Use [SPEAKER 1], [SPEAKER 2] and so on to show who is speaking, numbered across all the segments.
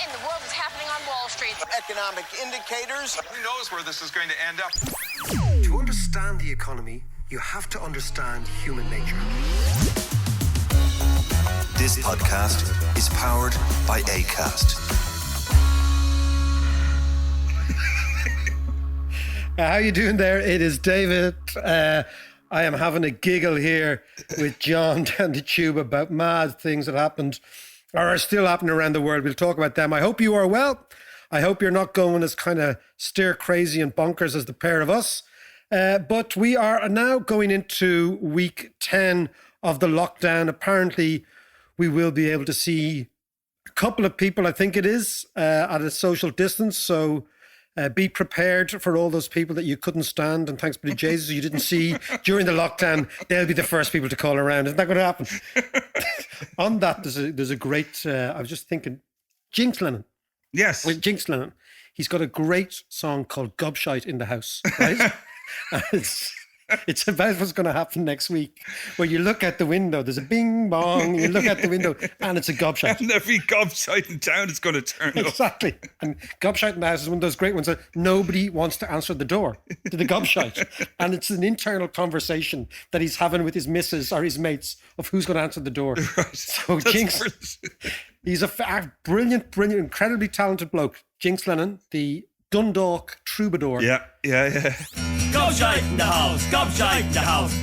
[SPEAKER 1] in the world is happening on Wall Street.
[SPEAKER 2] Economic indicators.
[SPEAKER 3] Who knows where this is going to end up?
[SPEAKER 4] To understand the economy, you have to understand human nature.
[SPEAKER 5] This podcast is powered by Acast.
[SPEAKER 6] How you doing there? It is David. I am having a giggle here with John down the tube about mad things that happened or are still happening around the world. We'll talk about them. I hope you are well. I hope you're not going as kind of stir crazy and bonkers as the pair of us. But we are now going into week 10 of the lockdown. Apparently, we will be able to see a couple of people, I think it is, at a social distance. So be prepared for all those people that you couldn't stand. And thanks be to Jesus, you didn't see during the lockdown. They'll be the first people to call around. Isn't that going to happen? On that, there's a great, I was just thinking, Jinx Lennon.
[SPEAKER 7] Yes.
[SPEAKER 6] With Jinx Lennon. He's got a great song called Gobshite in the House, right? It's about what's going to happen next week, where you look out the window, there's a bing bong, you look out the window, and it's a gobshite.
[SPEAKER 7] And every gobshite in town is going to turn up.
[SPEAKER 6] Exactly. And Gobshite in the House is one of those great ones that nobody wants to answer the door to the gobshite. And it's an internal conversation that he's having with his missus or his mates of who's going to answer the door.
[SPEAKER 7] Right.
[SPEAKER 6] So Jinx, he's a brilliant, incredibly talented bloke. Jinx Lennon, the Dundalk troubadour.
[SPEAKER 7] Yeah.
[SPEAKER 8] Gobshite in the house, gobshite in the house,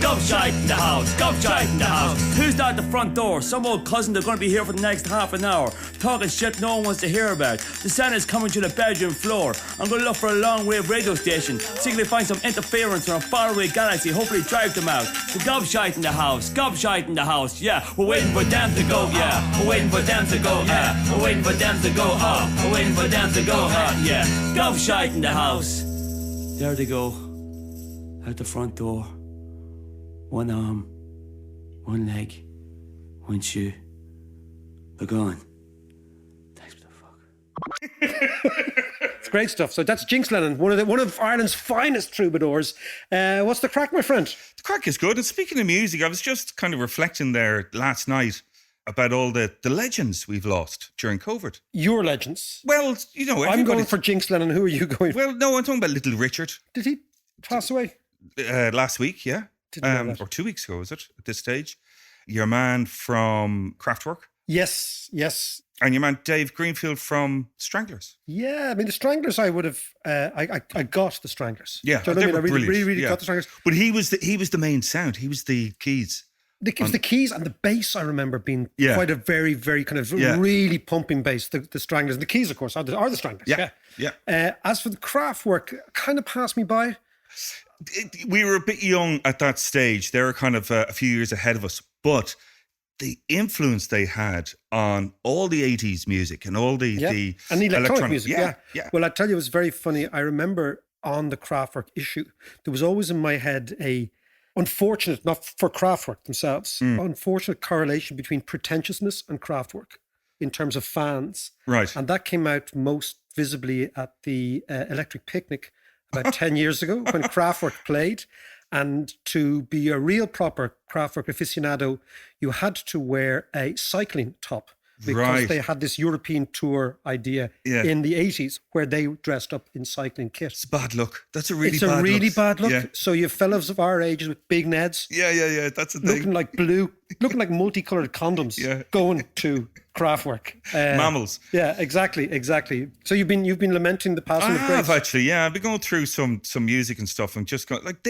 [SPEAKER 8] gobshite in the house, gobshite in the house. Who's that at the front door? Some old cousin that's going to be here for the next half an hour, talking shit no one wants to hear about. The sound is coming to the bedroom floor. I'm going to look for a long-wave radio station, see if they find some interference from a faraway galaxy, hopefully drive them out. The gobshite in the house, gobshite in the house, yeah. We're waiting for them to go, yeah. We're waiting for them to go, yeah. We're waiting for them to go, we're waiting for them to go, yeah. Gobshite in the house. There they go, out the front door. One arm, one leg, one shoe. They're gone. Thanks for the fuck.
[SPEAKER 6] It's great stuff. So that's Jinx Lennon, one of Ireland's finest troubadours. What's the crack, my friend?
[SPEAKER 7] The crack is good. And speaking of music, I was just kind of reflecting there last night about all the legends we've lost during COVID.
[SPEAKER 6] Your legends.
[SPEAKER 7] Well, you know,
[SPEAKER 6] I'm going for Jinx Lennon. Who are you going for?
[SPEAKER 7] Well, no, I'm talking about Little Richard.
[SPEAKER 6] Did he pass away?
[SPEAKER 7] Last week, yeah. Or 2 weeks ago, was it, at this stage? Your man from Kraftwerk.
[SPEAKER 6] Yes.
[SPEAKER 7] And your man Dave Greenfield from Stranglers.
[SPEAKER 6] Yeah, I mean, the Stranglers, I would have, I got the Stranglers.
[SPEAKER 7] Yeah,
[SPEAKER 6] Do you know what I mean? I really
[SPEAKER 7] yeah.
[SPEAKER 6] got the Stranglers.
[SPEAKER 7] But he was the main sound. He was the keys.
[SPEAKER 6] The keys and the bass, I remember being quite a very, very kind of really pumping bass, the Stranglers. And the keys, of course, are the Stranglers. Yeah. As for the Kraftwerk, kind of passed me by.
[SPEAKER 7] We were a bit young at that stage. They were kind of a few years ahead of us. But the influence they had on all the 80s music and all the
[SPEAKER 6] and the electronic music.
[SPEAKER 7] Yeah.
[SPEAKER 6] Well, I tell you, it was very funny. I remember on the Kraftwerk issue, there was always in my head a unfortunate, not for Kraftwerk themselves, unfortunate correlation between pretentiousness and Kraftwerk in terms of fans.
[SPEAKER 7] Right.
[SPEAKER 6] And that came out most visibly at the Electric Picnic about 10 years ago when Kraftwerk played. And to be a real proper Kraftwerk aficionado, you had to wear a cycling top because they had this European tour idea in the 80s where they dressed up in cycling kit.
[SPEAKER 7] It's bad luck. That's a really
[SPEAKER 6] bad look. Yeah. So you have fellas of our ages with big neds.
[SPEAKER 7] Yeah. That's the thing.
[SPEAKER 6] Looking like multicolored condoms going to Kraftwerk.
[SPEAKER 7] Mammals.
[SPEAKER 6] Yeah, exactly. So you've been lamenting the passing of grace.
[SPEAKER 7] I have actually, yeah. I've been going through some music and stuff and just going, like,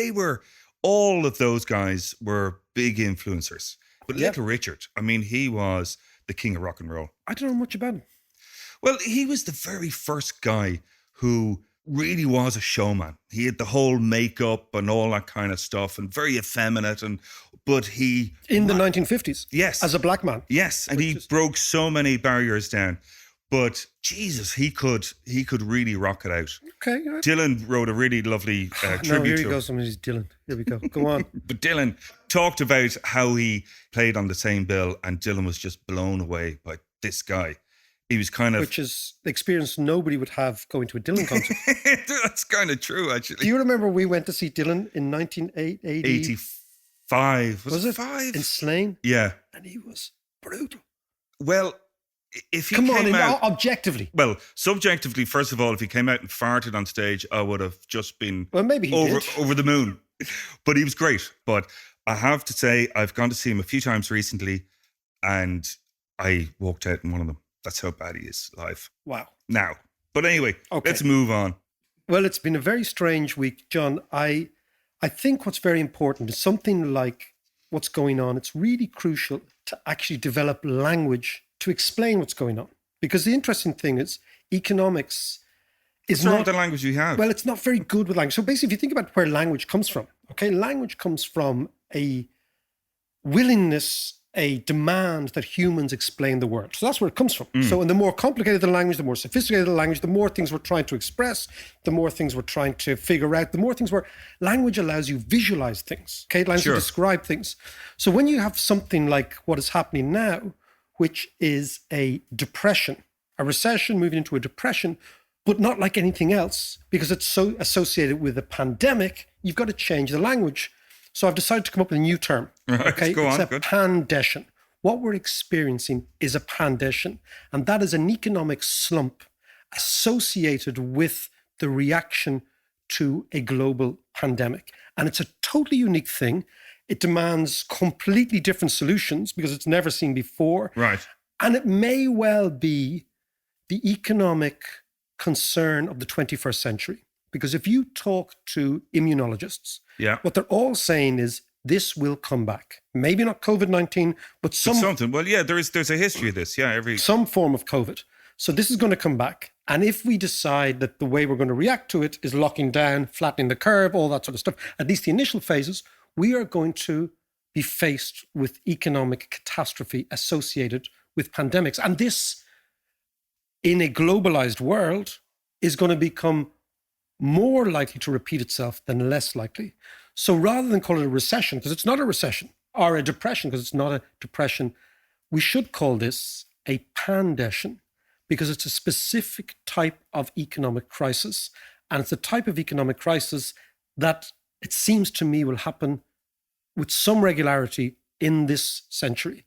[SPEAKER 7] all of those guys were big influencers. But Little Richard, I mean, he was the king of rock and roll.
[SPEAKER 6] I don't know much about him.
[SPEAKER 7] Well, he was the very first guy who really was a showman. He had the whole makeup and all that kind of stuff and very effeminate. But he...
[SPEAKER 6] In the 1950s?
[SPEAKER 7] Yes.
[SPEAKER 6] As a black man?
[SPEAKER 7] Yes. And he broke so many barriers down. But Jesus, he could really rock it out.
[SPEAKER 6] Okay.
[SPEAKER 7] Dylan wrote a really lovely tribute to him.
[SPEAKER 6] Here he goes. Somebody's Dylan. Here we go. Go on.
[SPEAKER 7] But Dylan talked about how he played on the same bill, and Dylan was just blown away by this guy. He was kind of...
[SPEAKER 6] Which is the experience nobody would have going to a Dylan concert.
[SPEAKER 7] That's kind of true, actually.
[SPEAKER 6] Do you remember we went to see Dylan in 1985?
[SPEAKER 7] Was it 5?
[SPEAKER 6] In Slane?
[SPEAKER 7] Yeah.
[SPEAKER 6] And he was brutal.
[SPEAKER 7] Well, if he
[SPEAKER 6] Come on,
[SPEAKER 7] came out,
[SPEAKER 6] objectively.
[SPEAKER 7] well, subjectively, first of all, if he came out and farted on stage, I would have just been
[SPEAKER 6] Well, maybe he did.
[SPEAKER 7] over the moon. But he was great. But I have to say, I've gone to see him a few times recently, and I walked out in one of them. That's how bad he is live.
[SPEAKER 6] Wow.
[SPEAKER 7] Now, but anyway, let's move on.
[SPEAKER 6] Well, it's been a very strange week, John. I think what's very important is something like what's going on. It's really crucial to actually develop language to explain what's going on. Because the interesting thing is economics is
[SPEAKER 7] What's wrong
[SPEAKER 6] not
[SPEAKER 7] with the language you have?
[SPEAKER 6] Well, it's not very good with language. So basically, if you think about where language comes from, okay, language comes from a willingness, a demand that humans explain the world. So that's where it comes from. So, and the more complicated the language, the more sophisticated the language, the more things we're trying to express, the more things we're trying to figure out, the more things where language allows you visualize things, okay? It allows you to describe things. So when you have something like what is happening now, which is a depression, a recession moving into a depression, but not like anything else, because it's so associated with a pandemic, you've got to change the language. So I've decided to come up with a new term.
[SPEAKER 7] Right,
[SPEAKER 6] okay,
[SPEAKER 7] go on,
[SPEAKER 6] it's a
[SPEAKER 7] good.
[SPEAKER 6] pandession. What we're experiencing is a pandession, and that is an economic slump associated with the reaction to a global pandemic. And it's a totally unique thing. It demands completely different solutions because it's never seen before.
[SPEAKER 7] Right.
[SPEAKER 6] And it may well be the economic concern of the 21st century. Because if you talk to immunologists, what they're all saying is this will come back. Maybe not COVID-19, but
[SPEAKER 7] something. Well, yeah, there's a history of this. Yeah,
[SPEAKER 6] some form of COVID. So this is going to come back. And if we decide that the way we're going to react to it is locking down, flattening the curve, all that sort of stuff, at least the initial phases, we are going to be faced with economic catastrophe associated with pandemics. And this, in a globalized world, is going to become more likely to repeat itself than less likely. So rather than call it a recession, because it's not a recession, or a depression, because it's not a depression, we should call this a pandession, because it's a specific type of economic crisis. And it's a type of economic crisis that it seems to me will happen with some regularity in this century.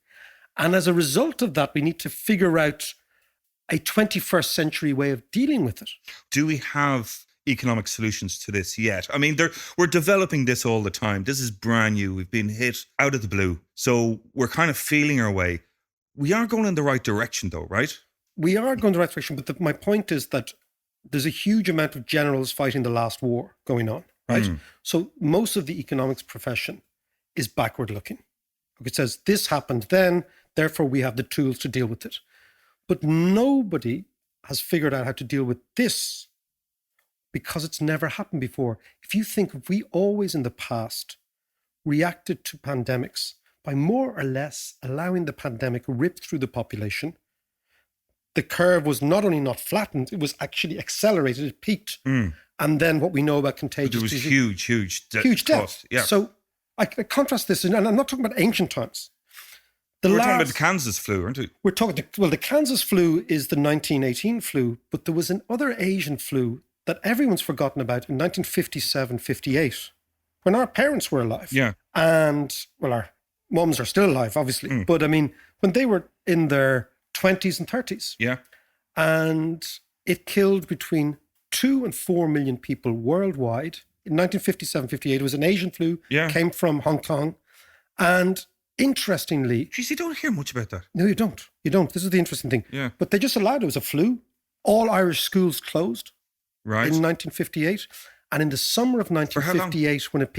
[SPEAKER 6] And as a result of that, we need to figure out a 21st century way of dealing with it.
[SPEAKER 7] Do we have economic solutions to this yet? I mean, we're developing this all the time. This is brand new. We've been hit out of the blue. So we're kind of feeling our way. We are going in the right direction though, right?
[SPEAKER 6] We are going in the right direction. But my point is that there's a huge amount of generals fighting the last war going on, right? So most of the economics profession is backward looking. It says this happened then, therefore we have the tools to deal with it. But nobody has figured out how to deal with this because it's never happened before. If you think, if we always in the past reacted to pandemics by more or less allowing the pandemic rip through the population, the curve was not only not flattened, it was actually accelerated, it peaked. And then what we know about contagious
[SPEAKER 7] There was
[SPEAKER 6] disease,
[SPEAKER 7] huge
[SPEAKER 6] death.
[SPEAKER 7] Yeah.
[SPEAKER 6] So I contrast this, and I'm not talking about ancient times.
[SPEAKER 7] We're talking about the Kansas flu, aren't we?
[SPEAKER 6] We're talking, well, the Kansas flu is the 1918 flu, but there was another Asian flu that everyone's forgotten about in 1957, 58, when our parents were alive.
[SPEAKER 7] Yeah.
[SPEAKER 6] And, well, our mums are still alive, obviously. But I mean, when they were in their 20s and 30s.
[SPEAKER 7] Yeah.
[SPEAKER 6] And it killed between 2 and 4 million people worldwide. In 1957, 58, it was an Asian flu, came from Hong Kong. And interestingly...
[SPEAKER 7] Jeez, you don't hear much about that.
[SPEAKER 6] No, you don't. You don't. This is the interesting thing.
[SPEAKER 7] Yeah.
[SPEAKER 6] But they just allowed it was a flu. All Irish schools closed
[SPEAKER 7] right.
[SPEAKER 6] in 1958. And in the summer of 1958, when it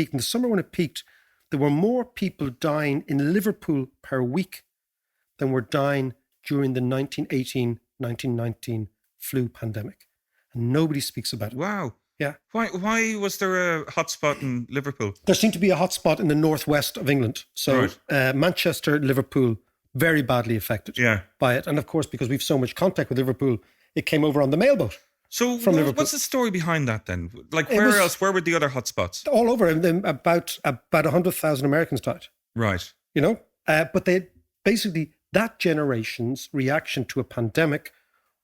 [SPEAKER 6] peaked, there were more people dying in Liverpool per week than were dying during the 1918-1919 flu pandemic. And nobody speaks about it.
[SPEAKER 7] Wow.
[SPEAKER 6] Yeah.
[SPEAKER 7] Why was there a hotspot in Liverpool?
[SPEAKER 6] There seemed to be a hotspot in the northwest of England. So Manchester, Liverpool, very badly affected by it. And of course, because we've so much contact with Liverpool, it came over on the mailboat.
[SPEAKER 7] So what's the story behind that then? Like where were the other hotspots?
[SPEAKER 6] All over. And then about 100,000 Americans died.
[SPEAKER 7] Right.
[SPEAKER 6] You know? But they basically, that generation's reaction to a pandemic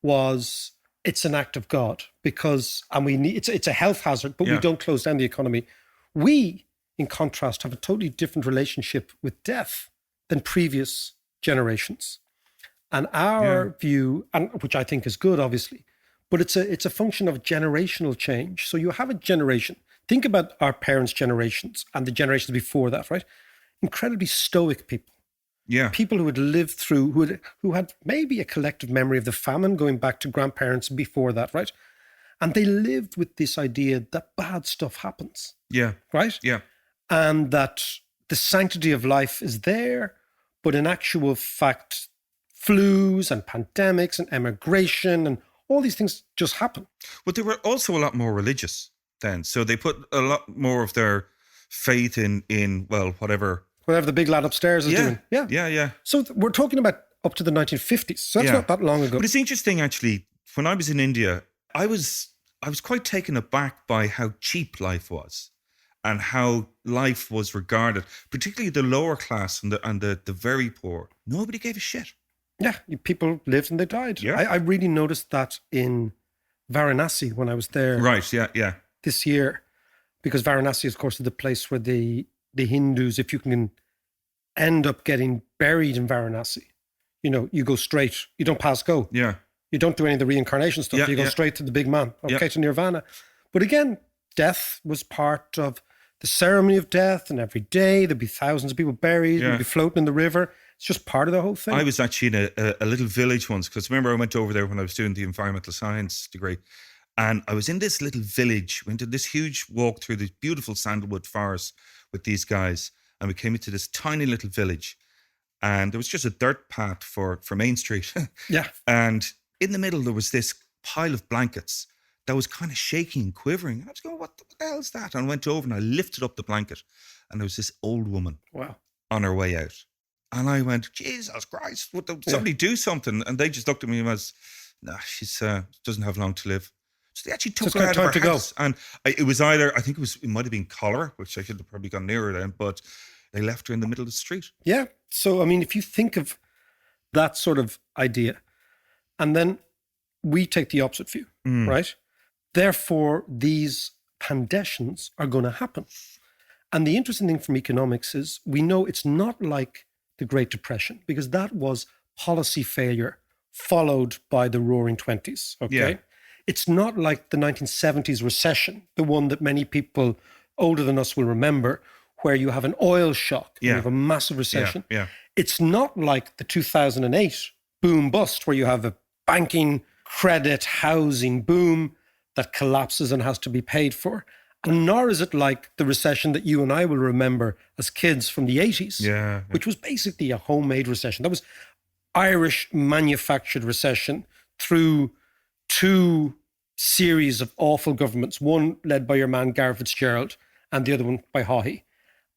[SPEAKER 6] was... it's an act of God because, and it's a health hazard, but we don't close down the economy. We, in contrast, have a totally different relationship with death than previous generations. And our view, and which I think is good, obviously, but it's a function of generational change. So you have a generation. Think about our parents' generations and the generations before that, right? Incredibly stoic people.
[SPEAKER 7] Yeah.
[SPEAKER 6] People who had lived through, who had maybe a collective memory of the famine going back to grandparents before that, right? And they lived with this idea that bad stuff happens.
[SPEAKER 7] Yeah.
[SPEAKER 6] Right?
[SPEAKER 7] Yeah.
[SPEAKER 6] And that the sanctity of life is there, but in actual fact, flus and pandemics and emigration and all these things just happen.
[SPEAKER 7] But they were also a lot more religious then. So they put a lot more of their faith in well, whatever
[SPEAKER 6] the big lad upstairs is doing. Yeah.
[SPEAKER 7] Yeah.
[SPEAKER 6] So we're talking about up to the 1950s. So that's not that long ago.
[SPEAKER 7] But it's interesting, actually, when I was in India, I was quite taken aback by how cheap life was and how life was regarded, particularly the lower class and the very poor. Nobody gave a shit.
[SPEAKER 6] Yeah, people lived and they died.
[SPEAKER 7] Yeah.
[SPEAKER 6] I really noticed that in Varanasi when I was there.
[SPEAKER 7] Right, yeah.
[SPEAKER 6] This year, because Varanasi, of course, is the place where the Hindus, if you can end up getting buried in Varanasi, you go straight. You don't pass go.
[SPEAKER 7] Yeah.
[SPEAKER 6] You don't do any of the reincarnation stuff.
[SPEAKER 7] Yeah,
[SPEAKER 6] you go straight to the big man, to Nirvana. But again, death was part of the ceremony of death, and every day there'd be thousands of people buried, they'd be floating in the river. It's just part of the whole thing.
[SPEAKER 7] I was actually in a little village once, because remember I went over there when I was doing the environmental science degree, and I was in this little village. We did this huge walk through the beautiful sandalwood forest with these guys, and we came into this tiny little village, and there was just a dirt path for Main Street.
[SPEAKER 6] Yeah.
[SPEAKER 7] And in the middle there was this pile of blankets that was kind of shaking and quivering. And I was going, what the hell is that? And I went over and I lifted up the blanket, and there was this old woman on her way out. And I went, Jesus Christ, would somebody do something? And they just looked at me and was, no, she's doesn't have long to live. So they actually took her out of her house. And it was either, I think it might have been cholera, which I should have probably gone nearer then, but they left her in the middle of the street.
[SPEAKER 6] Yeah. So, I mean, if you think of that sort of idea, and then we take the opposite view, right? Therefore, these pandessions are going to happen. And the interesting thing from economics is we know it's not like the Great Depression, because that was policy failure followed by the Roaring Twenties. Okay.
[SPEAKER 7] Yeah.
[SPEAKER 6] It's not like the 1970s recession, the one that many people older than us will remember, where you have an oil shock, you have a massive recession.
[SPEAKER 7] Yeah.
[SPEAKER 6] It's not like the 2008 boom bust, where you have a banking, credit, housing boom that collapses and has to be paid for. And nor is it like the recession that you and I will remember as kids from the 80s, which was basically a homemade recession. That was Irish manufactured recession through two series of awful governments, one led by your man Gareth Fitzgerald and the other one by Haughey.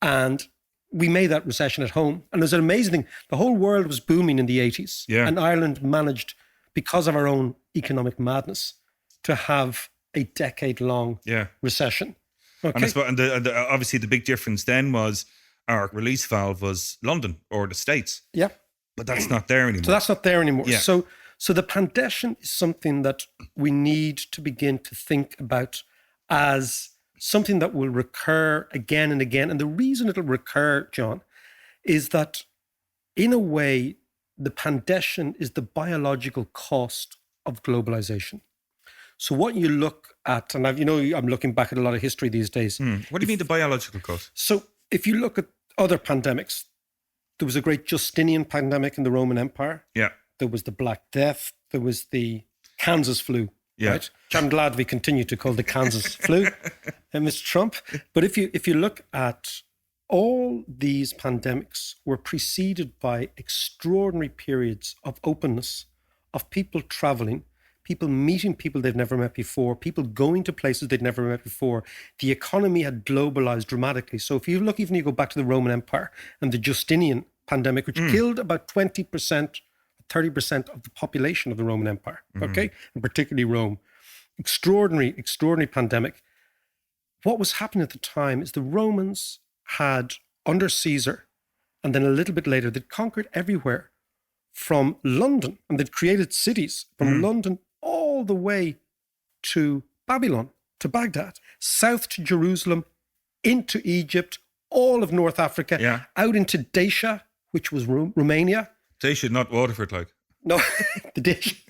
[SPEAKER 6] And we made that recession at home. And it was an amazing thing. The whole world was booming in the 80s. Yeah. And Ireland managed, because of our own economic madness, to have a decade-long recession. Okay.
[SPEAKER 7] And obviously the big difference then was our release valve was London or the States.
[SPEAKER 6] Yeah.
[SPEAKER 7] But that's not there anymore.
[SPEAKER 6] So that's not there anymore.
[SPEAKER 7] Yeah.
[SPEAKER 6] So the pandession is something that we need to begin to think about as something that will recur again and again. And the reason it'll recur, John, is that in a way, the pandession is the biological cost of globalization. So what you look at, and I'm looking back at a lot of history these days.
[SPEAKER 7] What do you mean the biological cost?
[SPEAKER 6] So if you look at other pandemics, there was a great Justinian pandemic in the Roman Empire.
[SPEAKER 7] Yeah.
[SPEAKER 6] There was the Black Death. There was the Kansas flu.
[SPEAKER 7] Yeah.
[SPEAKER 6] Right? Which I'm glad we continue to call the Kansas flu, Mr. Trump. But if you look at all these pandemics were preceded by extraordinary periods of openness, of people traveling, people meeting people they've never met before, people going to places they'd never met before. The economy had globalized dramatically. So if you look, even you go back to the Roman Empire and the Justinian pandemic, which killed about 20%, 30% of the population of the Roman Empire, okay? And particularly Rome. Extraordinary pandemic. What was happening at the time is the Romans had, under Caesar, and then a little bit later, they'd conquered everywhere from London, and they'd created cities from London all the way to Babylon, to Baghdad, south to Jerusalem, into Egypt, all of North Africa, out into Dacia, which was Romania.
[SPEAKER 7] Dacia, not Waterford, like.
[SPEAKER 6] No, the dish.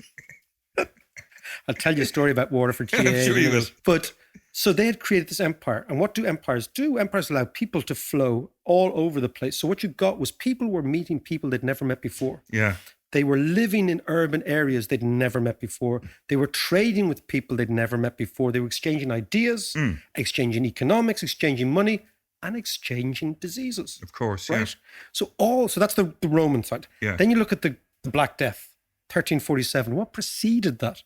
[SPEAKER 6] I'll tell you a story about Waterford GA.
[SPEAKER 7] I'm sure you will.
[SPEAKER 6] But so they had created this empire. And what do empires do? Empires allow people to flow all over the place. So what you got was people were meeting people they'd never met before.
[SPEAKER 7] Yeah.
[SPEAKER 6] They were living in urban areas they'd never met before. They were trading with people they'd never met before. They were exchanging ideas, exchanging economics, exchanging money, and exchanging diseases.
[SPEAKER 7] Of course,
[SPEAKER 6] Right? So that's the Roman side.
[SPEAKER 7] Yeah.
[SPEAKER 6] Then you look at the Black Death, 1347. What preceded that?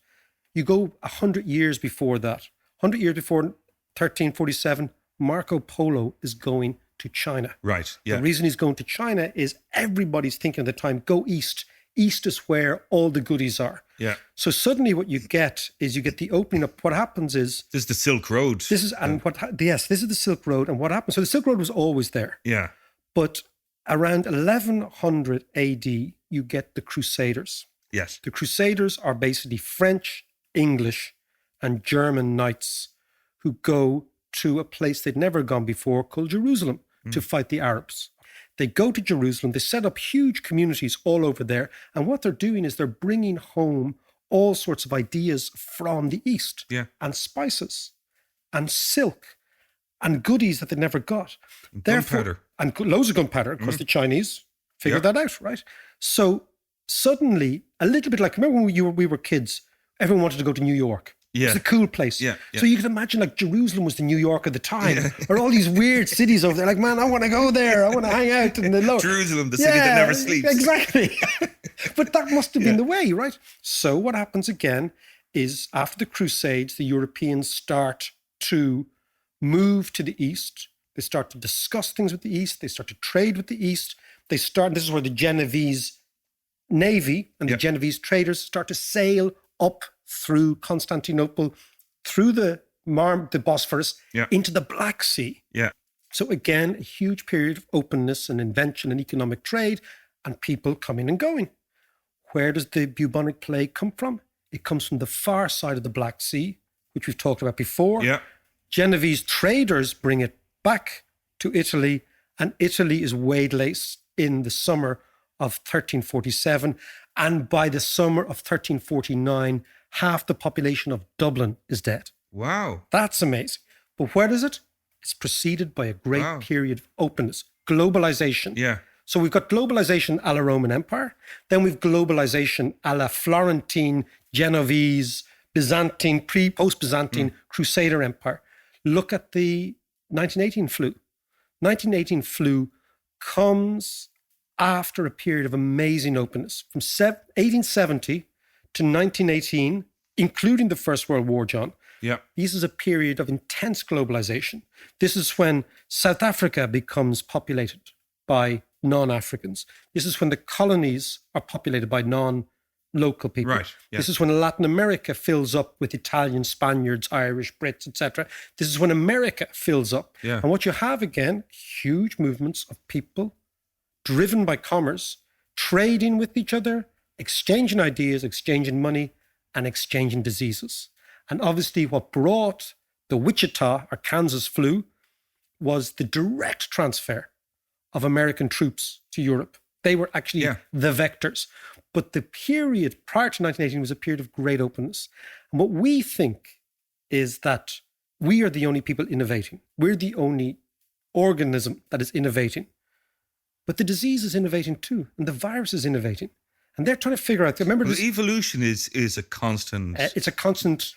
[SPEAKER 6] You go 100 years before that. 100 years before 1347, Marco Polo is going to China.
[SPEAKER 7] Right, yeah.
[SPEAKER 6] The reason he's going to China is everybody's thinking at the time, go east. East is where all the goodies are.
[SPEAKER 7] Yeah.
[SPEAKER 6] So suddenly what you get is you get the opening up. What happens is...
[SPEAKER 7] This is the Silk Road.
[SPEAKER 6] This is this is the Silk Road. And what happens... So the Silk Road was always there.
[SPEAKER 7] Yeah.
[SPEAKER 6] But around 1100 AD, you get the Crusaders.
[SPEAKER 7] Yes.
[SPEAKER 6] The Crusaders are basically French, English, and German knights who go to a place they'd never gone before called Jerusalem to fight the Arabs. They go to Jerusalem, they set up huge communities all over there, and what they're doing is they're bringing home all sorts of ideas from the East, and spices, and silk, and goodies that they never got.
[SPEAKER 7] Gunpowder.
[SPEAKER 6] And loads of gunpowder. Of course, the Chinese figured that out, right? So suddenly, a little bit like, remember when we were kids, everyone wanted to go to New York.
[SPEAKER 7] Yeah.
[SPEAKER 6] It's a cool place.
[SPEAKER 7] Yeah, yeah.
[SPEAKER 6] So you can imagine like Jerusalem was the New York of the time, or all these weird cities over there. Like, man, I want to go there. I want to hang out in the low.
[SPEAKER 7] Jerusalem, the city that never sleeps.
[SPEAKER 6] Exactly. But that must have been the way, right? So what happens again is after the Crusades, the Europeans start to move to the East. They start to discuss things with the East. They start to trade with the East. This is where the Genovese navy and the Genovese traders start to sail up through Constantinople, through the Bosphorus, into the Black Sea.
[SPEAKER 7] Yeah.
[SPEAKER 6] So again, a huge period of openness and invention and economic trade and people coming and going. Where does the bubonic plague come from? It comes from the far side of the Black Sea, which we've talked about before.
[SPEAKER 7] Yeah.
[SPEAKER 6] Genovese traders bring it back to Italy, and Italy is waylaid in the summer of 1347. And by the summer of 1349, half the population of Dublin is dead.
[SPEAKER 7] Wow.
[SPEAKER 6] That's amazing. But where does it? It's preceded by a great period of openness, globalization.
[SPEAKER 7] Yeah.
[SPEAKER 6] So we've got globalization a la Roman Empire. Then we've globalization a la Florentine, Genovese, Byzantine, post-Byzantine, Crusader Empire. Look at the 1918 flu. 1918 flu comes after a period of amazing openness. From 1870 to 1918, including the First World War, John, this is a period of intense globalization. This is when South Africa becomes populated by non-Africans. This is when the colonies are populated by non-local people.
[SPEAKER 7] Right. Yeah.
[SPEAKER 6] This is when Latin America fills up with Italians, Spaniards, Irish, Brits, etc. This is when America fills up.
[SPEAKER 7] Yeah.
[SPEAKER 6] And what you have again, huge movements of people driven by commerce, trading with each other, exchanging ideas, exchanging money, and exchanging diseases. And obviously what brought the Wichita or Kansas flu was the direct transfer of American troops to Europe. They were actually the vectors. But the period prior to 1918 was a period of great openness. And what we think is that we are the only people innovating. We're the only organism that is innovating. But the disease is innovating too, and the virus is innovating. And they're trying to figure out, remember this,
[SPEAKER 7] evolution is a constant...
[SPEAKER 6] it's a constant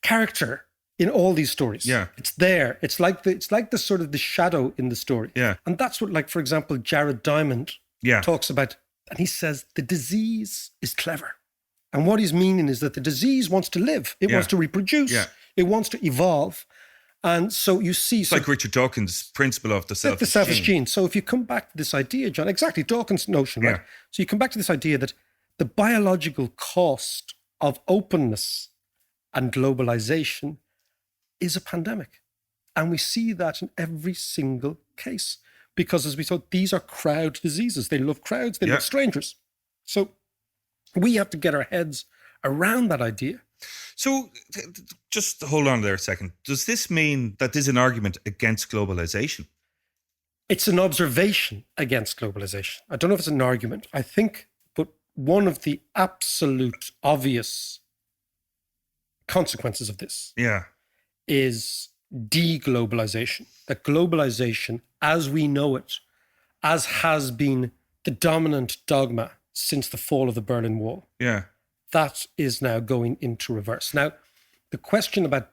[SPEAKER 6] character in all these stories.
[SPEAKER 7] Yeah.
[SPEAKER 6] It's there. It's like the sort of the shadow in the story.
[SPEAKER 7] Yeah.
[SPEAKER 6] And that's what, like, for example, Jared Diamond talks about. And he says the disease is clever. And what he's meaning is that the disease wants to live. It wants to reproduce.
[SPEAKER 7] Yeah.
[SPEAKER 6] It wants to evolve. And so you see...
[SPEAKER 7] It's like Richard Dawkins' principle of the selfish
[SPEAKER 6] gene. So if you come back to this idea, John, exactly, Dawkins' notion, right? So you come back to this idea that the biological cost of openness and globalization is a pandemic. And we see that in every single case. Because as we thought, these are crowd diseases. They love crowds, they love strangers. So we have to get our heads around that idea.
[SPEAKER 7] So just hold on there a second. Does this mean that there's an argument against globalization?
[SPEAKER 6] It's an observation against globalization. I don't know if it's an argument. I think, but one of the absolute obvious consequences of this is de-globalization. That globalization, as we know it, as has been the dominant dogma since the fall of the Berlin Wall, that is now going into reverse. Now, the question about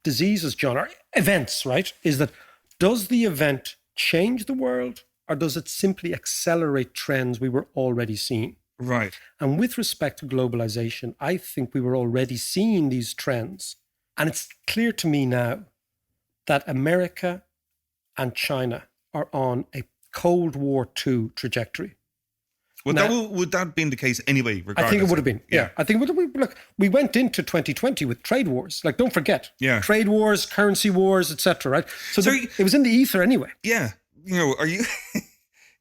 [SPEAKER 6] diseases, John, or events, right, is that does the event change the world or does it simply accelerate trends we were already seeing?
[SPEAKER 7] Right.
[SPEAKER 6] And with respect to globalization, I think we were already seeing these trends. And it's clear to me now that America and China are on a Cold War II trajectory.
[SPEAKER 7] Would that have been the case anyway, regardless?
[SPEAKER 6] I think it would have been. Yeah. I think look, we went into 2020 with trade wars. Like, don't forget.
[SPEAKER 7] Yeah.
[SPEAKER 6] Trade wars, currency wars, etc. Right? So it was in the ether anyway.
[SPEAKER 7] Yeah. You know, are you,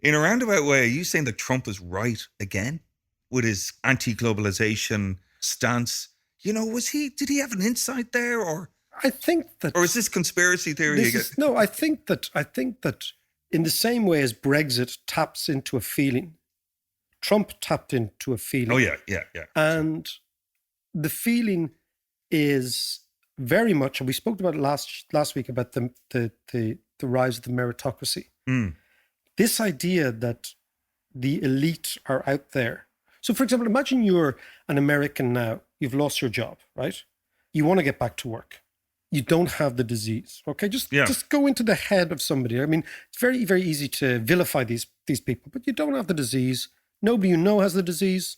[SPEAKER 7] in a roundabout way, are you saying that Trump is right again with his anti-globalization stance? You know, did he have an insight there, or?
[SPEAKER 6] I think that.
[SPEAKER 7] Or is this conspiracy theory again?
[SPEAKER 6] No, I think that in the same way as Brexit taps into a feeling, Trump tapped into a feeling.
[SPEAKER 7] Oh, yeah.
[SPEAKER 6] And the feeling is very much, and we spoke about it last week about the rise of the meritocracy. This idea that the elite are out there. So, for example, imagine you're an American now. You've lost your job, right? You want to get back to work. You don't have the disease. Okay, just go into the head of somebody. I mean, it's very, very easy to vilify these people, but you don't have the disease. Nobody you know has the disease.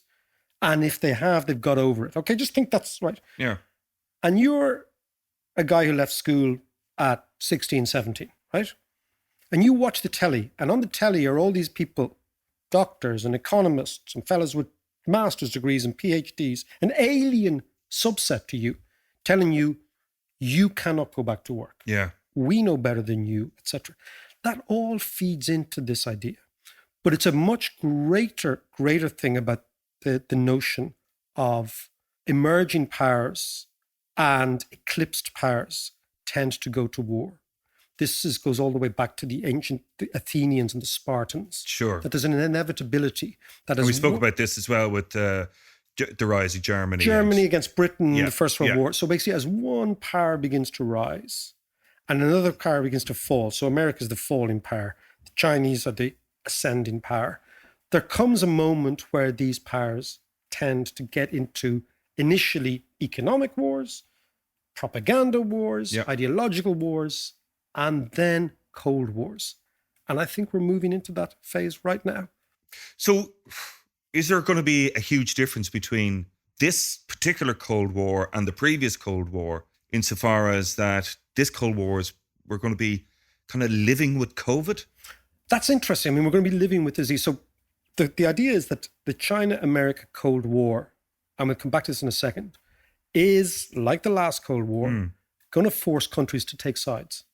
[SPEAKER 6] And if they have, they've got over it. Okay, just think that's right.
[SPEAKER 7] Yeah.
[SPEAKER 6] And you're a guy who left school at 16, 17, right? And you watch the telly, and on the telly are all these people, doctors and economists and fellas with master's degrees and PhDs, an alien subset to you, telling you, you cannot go back to work.
[SPEAKER 7] Yeah.
[SPEAKER 6] We know better than you, etc. That all feeds into this idea. But it's a much greater thing about the notion of emerging powers and eclipsed powers tend to go to war. This goes all the way back to the ancient Athenians and the Spartans.
[SPEAKER 7] Sure.
[SPEAKER 6] That there's an inevitability.
[SPEAKER 7] And we spoke about this as well with the rise of Germany.
[SPEAKER 6] Germany against Britain in the First World War. So basically, as one power begins to rise and another power begins to fall, so America's the falling power, the Chinese are the ascending power, there comes a moment where these powers tend to get into initially economic wars, propaganda wars, ideological wars, and then Cold Wars. And I think we're moving into that phase right now.
[SPEAKER 7] So is there going to be a huge difference between this particular Cold War and the previous Cold War, insofar as that this Cold War we're going to be kind of living with COVID?
[SPEAKER 6] That's interesting. I mean, we're going to be living with disease. So the idea is that the China-America Cold War, and we'll come back to this in a second, is, like the last Cold War, going to force countries to take sides.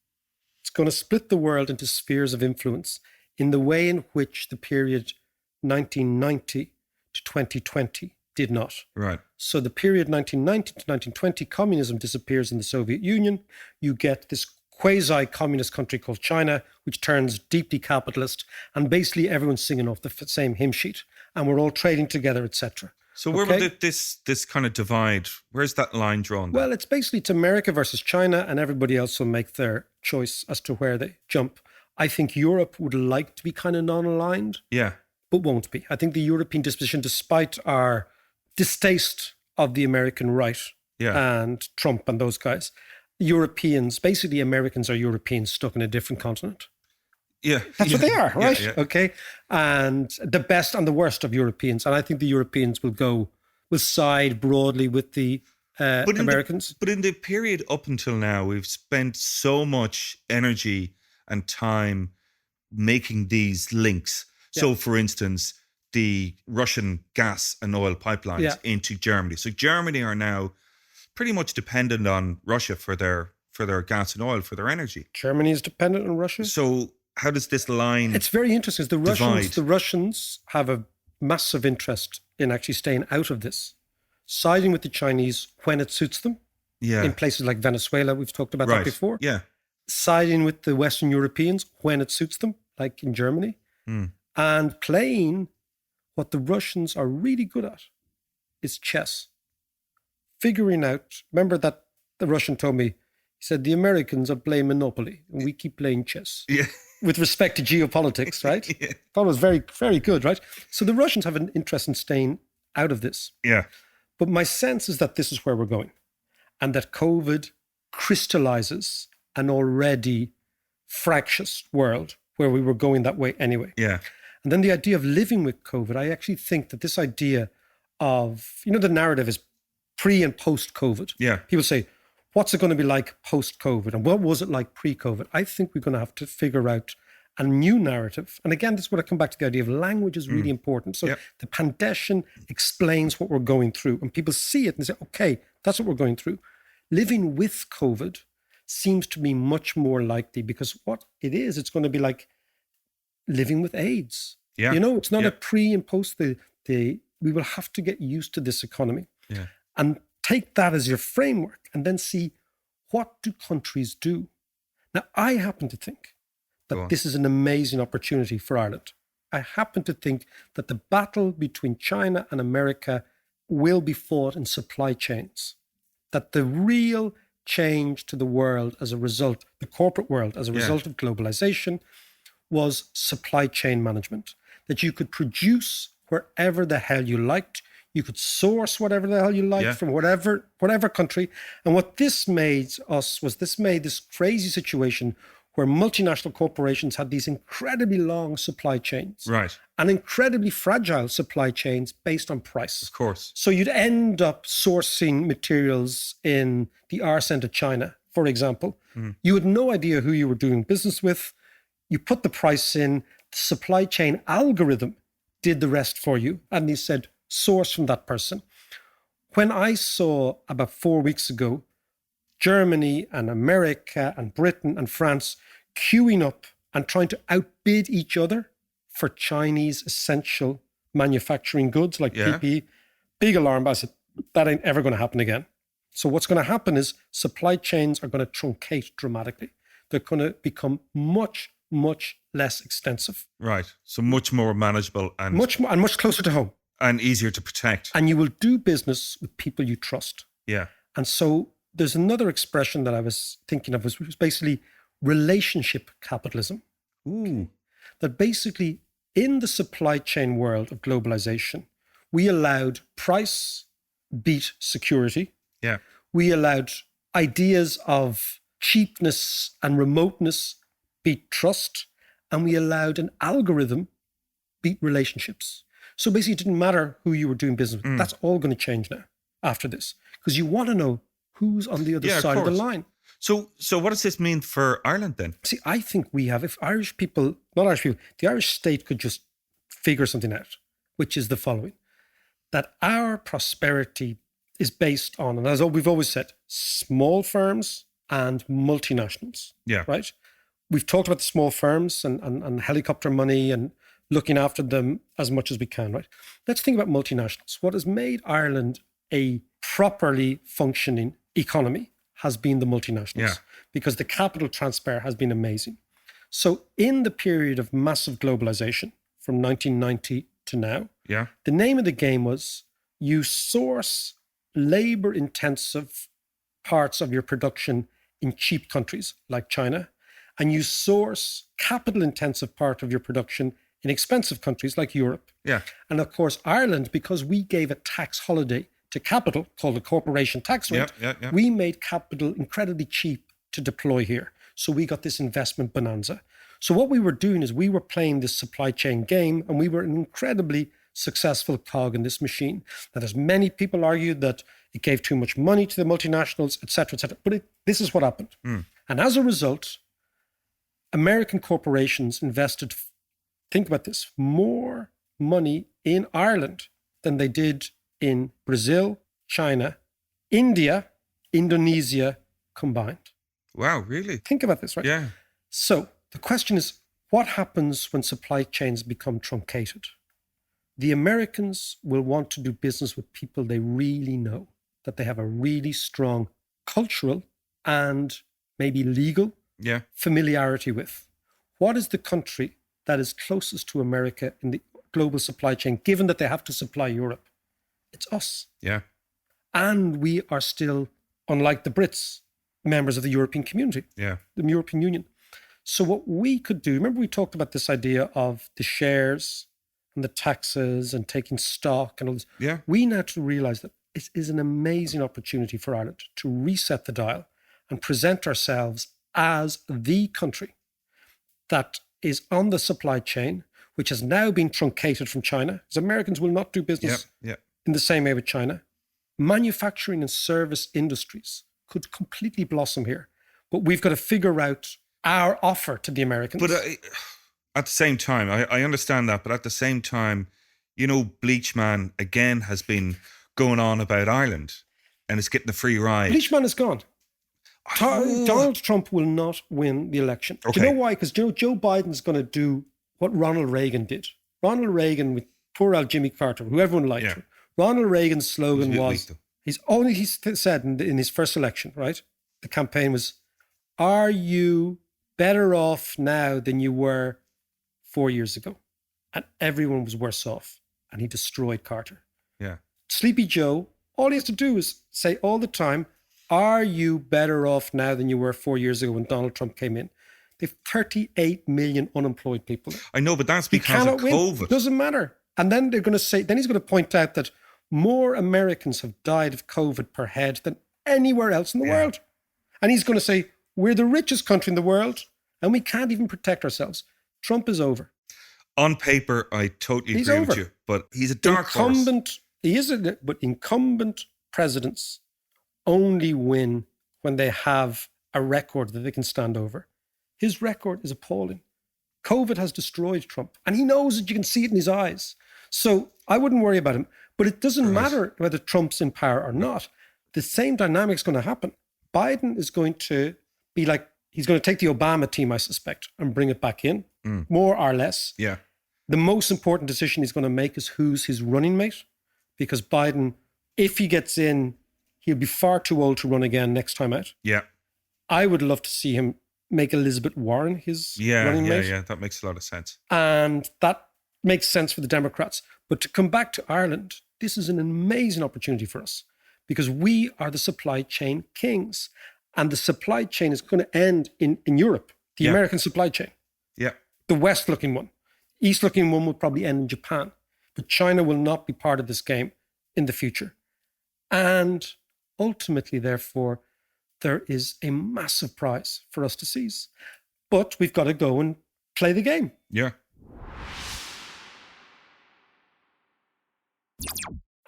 [SPEAKER 6] It's going to split the world into spheres of influence in the way in which the period 1990 to 2020 did not.
[SPEAKER 7] Right.
[SPEAKER 6] So the period 1990 to 1920, communism disappears in the Soviet Union. You get this quasi-communist country called China, which turns deeply capitalist, and basically everyone's singing off the same hymn sheet, and we're all trading together, etc.
[SPEAKER 7] So where would this kind of divide, where's that line drawn?
[SPEAKER 6] Well, it's basically it's America versus China, and everybody else will make their choice as to where they jump. I think Europe would like to be kind of non-aligned, but won't be. I think the European disposition, despite our distaste of the American right and Trump and those guys, Europeans, basically Americans are Europeans stuck in a different continent.
[SPEAKER 7] Yeah.
[SPEAKER 6] That's what they are, right?
[SPEAKER 7] Yeah.
[SPEAKER 6] Okay. And the best and the worst of Europeans. And I think the Europeans will side broadly with the Americans.
[SPEAKER 7] But in the period up until now, we've spent so much energy and time making these links. Yeah. So, for instance, the Russian gas and oil pipelines into Germany. So Germany are now pretty much dependent on Russia for their gas and oil, for their energy.
[SPEAKER 6] Germany is dependent on Russia.
[SPEAKER 7] So how does this line? It's
[SPEAKER 6] very interesting. The Russians have a massive interest in actually staying out of this, siding with the Chinese when it suits them. Yeah. In places like Venezuela, we've talked about that before.
[SPEAKER 7] Yeah.
[SPEAKER 6] Siding with the Western Europeans when it suits them, like in Germany, and playing what the Russians are really good at is chess. Figuring out, remember that the Russian told me, he said, the Americans are playing Monopoly and we keep playing chess.
[SPEAKER 7] Yeah.
[SPEAKER 6] With respect to geopolitics, right?
[SPEAKER 7] Yeah.
[SPEAKER 6] Thought it was very, very good, right? So the Russians have an interest in staying out of this.
[SPEAKER 7] Yeah.
[SPEAKER 6] But my sense is that this is where we're going and that COVID crystallizes an already fractious world where we were going that way anyway.
[SPEAKER 7] Yeah.
[SPEAKER 6] And then the idea of living with COVID, I actually think that this idea of, the narrative is pre and post COVID.
[SPEAKER 7] Yeah.
[SPEAKER 6] People say, what's it going to be like post COVID? And what was it like pre COVID? I think we're going to have to figure out a new narrative. And again, this is where I come back to the idea of language is really important. So the Pandession explains what we're going through and people see it and say, okay, that's what we're going through. Living with COVID seems to be much more likely because what it is, it's going to be like living with AIDS.
[SPEAKER 7] Yeah.
[SPEAKER 6] It's not a pre and post. We will have to get used to this economy.
[SPEAKER 7] Yeah.
[SPEAKER 6] And take that as your framework and then see what do countries do. Now, I happen to think that this is an amazing opportunity for Ireland. I happen to think that the battle between China and America will be fought in supply chains, that the real change to the world as a result, the corporate world as a result of globalization, was supply chain management, that you could produce wherever the hell you liked. You could source whatever the hell you liked from whatever country. And what this made us was this made this crazy situation where multinational corporations had these incredibly long supply chains.
[SPEAKER 7] Right.
[SPEAKER 6] And incredibly fragile supply chains based on price.
[SPEAKER 7] Of course.
[SPEAKER 6] So you'd end up sourcing materials in the arse end of China, for example. You had no idea who you were doing business with. You put the price in, the supply chain algorithm did the rest for you. And he said, source from that person. When I saw about 4 weeks ago, Germany and America and Britain and France queuing up and trying to outbid each other for Chinese essential manufacturing goods like PPE, big alarm. I said, that ain't ever going to happen again. So what's going to happen is supply chains are going to truncate dramatically. They're going to become much, much less extensive.
[SPEAKER 7] Right. So much more manageable and
[SPEAKER 6] much closer to home.
[SPEAKER 7] And easier to protect.
[SPEAKER 6] And you will do business with people you trust.
[SPEAKER 7] Yeah.
[SPEAKER 6] And so there's another expression that I was thinking of, which was basically relationship capitalism.
[SPEAKER 7] Ooh.
[SPEAKER 6] That basically in the supply chain world of globalization, we allowed price beat security.
[SPEAKER 7] Yeah.
[SPEAKER 6] We allowed ideas of cheapness and remoteness beat trust. And we allowed an algorithm beat relationships. So basically, it didn't matter who you were doing business with. That's all going to change now after this, because you want to know who's on the other side of the line.
[SPEAKER 7] So what does this mean for Ireland then?
[SPEAKER 6] See, I think we have, if Irish people, not Irish people, the Irish state could just figure something out, which is the following, that our prosperity is based on, and as we've always said, small firms and multinationals.
[SPEAKER 7] Yeah.
[SPEAKER 6] Right? We've talked about the small firms and helicopter money and looking after them as much as we can, right? Let's think about multinationals. What has made Ireland a properly functioning economy has been the multinationals, because the capital transfer has been amazing. So in the period of massive globalization from 1990 to now, the name of the game was you source labor-intensive parts of your production in cheap countries like China, and you source capital-intensive part of your production in expensive countries like Europe.
[SPEAKER 7] Yeah.
[SPEAKER 6] And of course, Ireland, because we gave a tax holiday to capital called the corporation tax rate, we made capital incredibly cheap to deploy here. So we got this investment bonanza. So what we were doing is we were playing this supply chain game, and we were an incredibly successful cog in this machine. Now, there's many people argue that it gave too much money to the multinationals, et cetera, et cetera. But this is what happened. And as a result, American corporations invested, think about this, more money in Ireland than they did in Brazil, China, India, Indonesia combined.
[SPEAKER 7] Wow, really?
[SPEAKER 6] Think about this, right?
[SPEAKER 7] Yeah.
[SPEAKER 6] So the question is, what happens when supply chains become truncated? The Americans will want to do business with people they really know, that they have a really strong cultural and maybe legal familiarity with. What is the country that is closest to America global supply chain, given that they have to supply Europe? It's us.
[SPEAKER 7] Yeah.
[SPEAKER 6] And we are still, unlike the Brits, members of the European community,
[SPEAKER 7] Yeah.
[SPEAKER 6] the European Union. So what we could do, remember we talked about this idea of the shares and the taxes and taking stock and all this.
[SPEAKER 7] Yeah.
[SPEAKER 6] We now to realize that it is an amazing opportunity for Ireland to reset the dial and present ourselves as the country that is on the supply chain, which has now been truncated from China, because Americans will not do business
[SPEAKER 7] Yeah.
[SPEAKER 6] in the same way with China. Manufacturing and service industries could completely blossom here. But we've got to figure out our offer to the Americans.
[SPEAKER 7] But at the same time, I understand that. But at the same time, you know, Bleachman again has been going on about Ireland and it's getting a free ride.
[SPEAKER 6] Bleachman is gone.
[SPEAKER 7] Oh.
[SPEAKER 6] Donald Trump will not win the election. Do
[SPEAKER 7] Okay.
[SPEAKER 6] you know why? Because Joe Biden's going to do what Ronald Reagan did. Ronald Reagan with poor old Jimmy Carter, who everyone liked.
[SPEAKER 7] Yeah.
[SPEAKER 6] Ronald Reagan's slogan
[SPEAKER 7] He was a bit
[SPEAKER 6] was,
[SPEAKER 7] weak,
[SPEAKER 6] he said in his first election, right? The campaign was, are you better off now than you were 4 years ago? And everyone was worse off. And he destroyed Carter.
[SPEAKER 7] Yeah.
[SPEAKER 6] Sleepy Joe, all he has to do is say all the time, are you better off now than you were 4 years ago when Donald Trump came in? They've 38 million unemployed people.
[SPEAKER 7] I know, but that's
[SPEAKER 6] He
[SPEAKER 7] because of
[SPEAKER 6] cannot win.
[SPEAKER 7] COVID.
[SPEAKER 6] Doesn't matter. And then they're going to say, then he's going to point out that more Americans have died of COVID per head than anywhere else in the world. And he's going to say, we're the richest country in the world and we can't even protect ourselves. Trump is over.
[SPEAKER 7] On paper, I totally
[SPEAKER 6] He's
[SPEAKER 7] agree
[SPEAKER 6] over.
[SPEAKER 7] with you, but he's a dark horse.
[SPEAKER 6] But incumbent presidents only win when they have a record that they can stand over. His record is appalling. COVID has destroyed Trump, and he knows it. You can see it in his eyes. So I wouldn't worry about him. But it doesn't matter whether Trump's in power or not. The same dynamic's going to happen. Biden is going to be like, he's going to take the Obama team, I suspect, and bring it back in, more or less.
[SPEAKER 7] Yeah.
[SPEAKER 6] The most important decision he's going to make is who's his running mate, because Biden, if he gets in, he'll be far too old to run again next time out.
[SPEAKER 7] Yeah.
[SPEAKER 6] I would love to see him make Elizabeth Warren his running mate.
[SPEAKER 7] Yeah. That makes a lot of sense.
[SPEAKER 6] And that makes sense for the Democrats. But to come back to Ireland, this is an amazing opportunity for us because we are the supply chain kings. And the supply chain is going to end in Europe, the American supply chain,
[SPEAKER 7] Yeah.
[SPEAKER 6] the West-looking one. East-looking one will probably end in Japan. But China will not be part of this game in the future. And ultimately, therefore, there is a massive prize for us to seize. But we've got to go and play the game.
[SPEAKER 7] Yeah.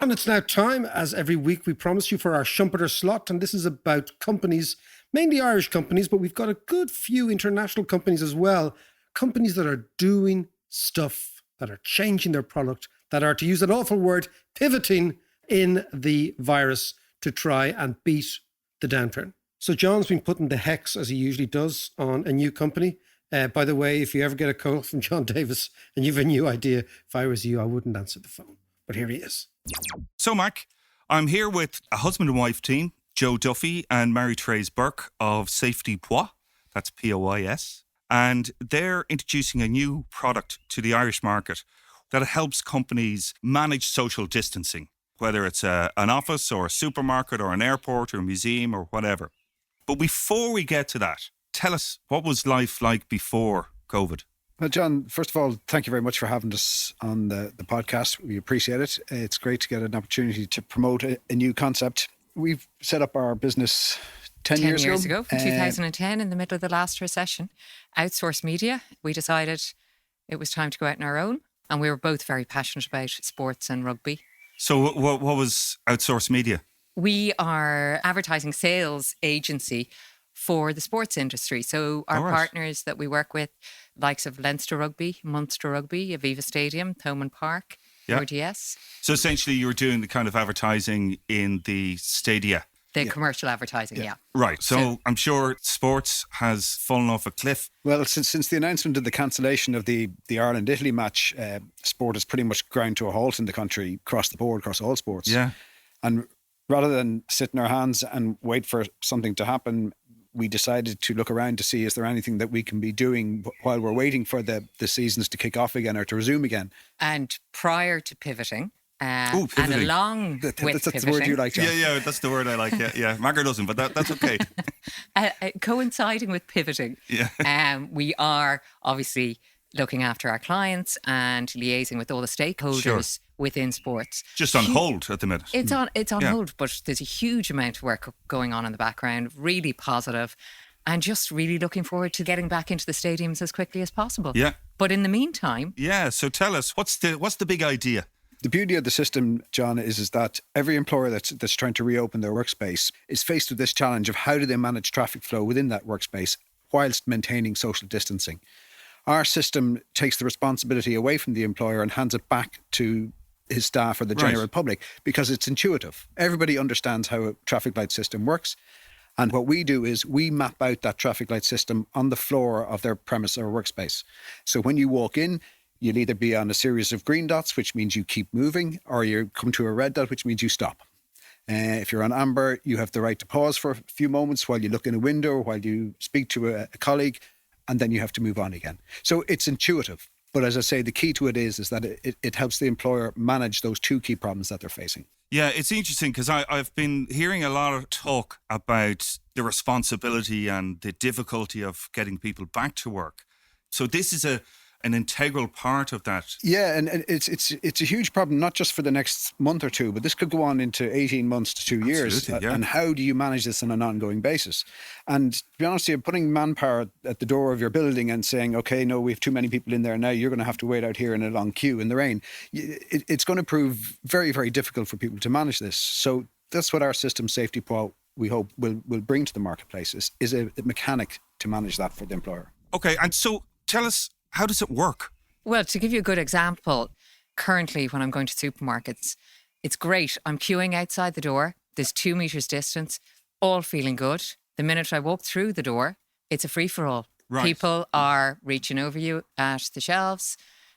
[SPEAKER 6] And it's now time, as every week we promise you, for our Schumpeter slot. And this is about companies, mainly Irish companies, but we've got a good few international companies as well. Companies that are doing stuff, that are changing their product, that are, to use that awful word, pivoting in the virus to try and beat the downturn. So John's been putting the hex, as he usually does, on a new company. By the way, if you ever get a call from John Davis and you have a new idea, if I was you, I wouldn't answer the phone. But here he is.
[SPEAKER 7] So, Mac, I'm here with a husband and wife team, Joe Duffy and Mary-Therese Burke of Safety Pois. That's POIS. And they're introducing a new product to the Irish market that helps companies manage social distancing, whether it's an office or a supermarket or an airport or a museum or whatever. But before we get to that, tell us, what was life like before COVID?
[SPEAKER 9] Well, John, first of all, thank you very much for having us on the podcast. We appreciate it. It's great to get an opportunity to promote a new concept. We've set up our business 10 years ago.
[SPEAKER 10] From 2010, in the middle of the last recession. Outsource media. We decided it was time to go out on our own. And we were both very passionate about sports and rugby.
[SPEAKER 7] So what was Outsource Media?
[SPEAKER 10] We are advertising sales agency for the sports industry. So our partners that we work with, likes of Leinster Rugby, Munster Rugby, Aviva Stadium, Thomond Park, RDS.
[SPEAKER 7] So essentially you were doing the kind of advertising in the stadia.
[SPEAKER 10] The commercial advertising,
[SPEAKER 7] Right. So I'm sure sports has fallen off a cliff.
[SPEAKER 9] Well, since the announcement of the cancellation of the Ireland-Italy match, sport has pretty much ground to a halt in the country, across the board, across all sports.
[SPEAKER 7] Yeah.
[SPEAKER 9] And rather than sit in our hands and wait for something to happen, we decided to look around to see is there anything that we can be doing while we're waiting for the seasons to kick off again or to resume again.
[SPEAKER 10] And prior to pivoting,
[SPEAKER 7] pivoting.
[SPEAKER 10] and along with
[SPEAKER 9] that's
[SPEAKER 10] pivoting,
[SPEAKER 9] the word you like, John.
[SPEAKER 7] Yeah, that's the word I like. Yeah. Margaret doesn't, but that's okay.
[SPEAKER 10] coinciding with pivoting, we are obviously looking after our clients and liaising with all the stakeholders within sports.
[SPEAKER 7] Just on hold at the minute.
[SPEAKER 10] It's on hold, but there's a huge amount of work going on in the background, really positive, and just really looking forward to getting back into the stadiums as quickly as possible.
[SPEAKER 7] Yeah.
[SPEAKER 10] But in the meantime...
[SPEAKER 7] Yeah, so tell us, what's the big idea?
[SPEAKER 9] The beauty of the system, John, is that every employer that's trying to reopen their workspace is faced with this challenge of how do they manage traffic flow within that workspace whilst maintaining social distancing. Our system takes the responsibility away from the employer and hands it back to his staff or the general public because it's intuitive. Everybody understands how a traffic light system works. And what we do is we map out that traffic light system on the floor of their premise or workspace. So when you walk in, you'll either be on a series of green dots, which means you keep moving, or you come to a red dot, which means you stop. If you're on amber, you have the right to pause for a few moments while you look in a window, while you speak to a colleague, and then you have to move on again. So it's intuitive. But as I say, the key to it is that it helps the employer manage those two key problems that they're facing.
[SPEAKER 7] Yeah, it's interesting because I've been hearing a lot of talk about the responsibility and the difficulty of getting people back to work. So this is an integral part of that.
[SPEAKER 9] Yeah, and it's a huge problem, not just for the next month or two, but this could go on into 18 months to 2 years.
[SPEAKER 7] Yeah.
[SPEAKER 9] And how do you manage this on an ongoing basis? And to be honest with you, putting manpower at the door of your building and saying, okay, no, we have too many people in there now, you're going to have to wait out here in a long queue in the rain. It's going to prove very, very difficult for people to manage this. So that's what our system, Safety Paw, we hope will bring to the marketplace is a mechanic to manage that for the employer.
[SPEAKER 7] Okay, and so tell us, how does it work?
[SPEAKER 10] Well, to give you a good example, currently when I'm going to supermarkets, it's great. I'm queuing outside the door. There's 2 meters distance, all feeling good. The minute I walk through the door, it's a free-for-all.
[SPEAKER 7] Right.
[SPEAKER 10] People are reaching over you at the shelves,